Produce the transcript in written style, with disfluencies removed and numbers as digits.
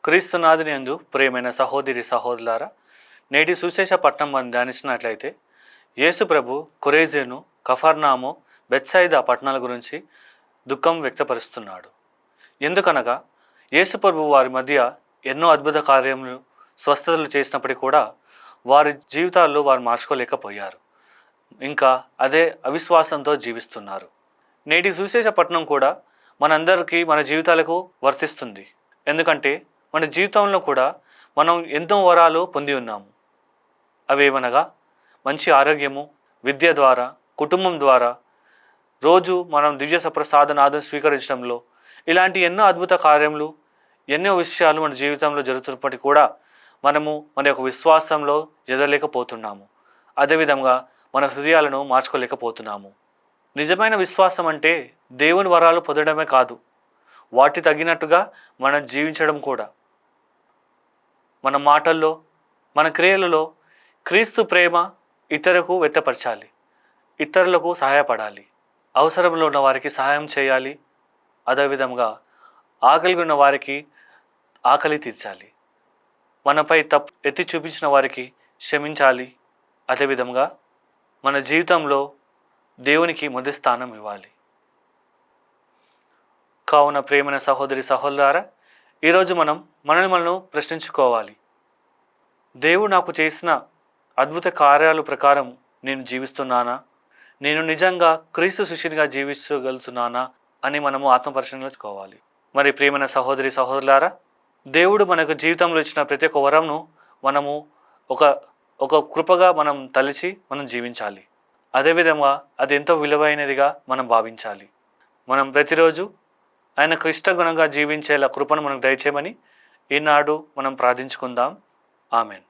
క్రీస్తునాథుని యందు ప్రియమైన సహోదరి సహోదరులారా, నేటి సుశేష పట్టణం మనం ధ్యానించినట్లయితే యేసు ప్రభు కొరేజీను, కఫర్నాము, బెత్సైదా పట్టణాల గురించి దుఃఖం వ్యక్తపరుస్తున్నాడు. ఎందుకనగా యేసు ప్రభు వారి మధ్య ఎన్నో అద్భుత కార్యములు, స్వస్థతలు చేసినప్పటికీ కూడా వారి జీవితాల్లో వారు మార్చుకోలేకపోయారు. ఇంకా అదే అవిశ్వాసంతో జీవిస్తున్నారు. నేటి సుశేష పట్టణం కూడా మనందరికీ మన జీవితాలకు వర్తిస్తుంది. ఎందుకంటే మన జీవితంలో కూడా మనం ఎన్నో వరాలు పొంది ఉన్నాము. అవేమనగా మంచి ఆరోగ్యము, విద్య ద్వారా, కుటుంబం ద్వారా, రోజు మనం దివ్య సప్రసాదనాదం స్వీకరించడంలో ఇలాంటి ఎన్నో అద్భుత కార్యములు, ఎన్నో విషయాలు మన జీవితంలో జరుగుతున్నప్పటికీ కూడా మనము మన యొక్క విశ్వాసంలో ఎదగలేకపోతున్నాము. అదేవిధంగా మన హృదయాలను మార్చుకోలేకపోతున్నాము. నిజమైన విశ్వాసం అంటే దేవుని వరాలు పొందడమే కాదు, వాటి తగినట్టుగా మనం జీవించడం కూడా. మన మాటల్లో, మన క్రియలలో క్రీస్తు ప్రేమ ఇతరులకు వ్యక్తపరచాలి, ఇతరులకు సహాయపడాలి, అవసరంలో ఉన్న వారికి సహాయం చేయాలి. అదేవిధంగా ఆకలి ఉన్న వారికి ఆకలి తీర్చాలి, మనపై తప్పు ఎత్తి చూపించిన వారికి క్షమించాలి. అదేవిధంగా మన జీవితంలో దేవునికి మొదటి స్థానం ఇవ్వాలి. కావున ప్రేమైన సహోదరి సహోదరులారా, ఈరోజు మనల్ని ప్రశ్నించుకోవాలి. దేవుడు నాకు చేసిన అద్భుత కార్యాల ప్రకారం నేను జీవిస్తున్నానా? నేను నిజంగా క్రీస్తు శిష్యునిగా జీవించగలుగుతున్నానా అని మనము ఆత్మపరిశీలన. మరి ప్రియమైన సహోదరి సహోదరులారా, దేవుడు మనకు జీవితంలో ఇచ్చిన ప్రతి ఒక్క వరంను మనము ఒక కృపగా మనం తలిచి మనం జీవించాలి. అదేవిధంగా అది ఎంతో విలువైనదిగా మనం భావించాలి. మనం ప్రతిరోజు ఆయనకు ఇష్టగుణంగా జీవించేలా కృపను మనకు దయచేయమని ఈనాడు మనం ప్రార్థించుకుందాం. ఆమెన్.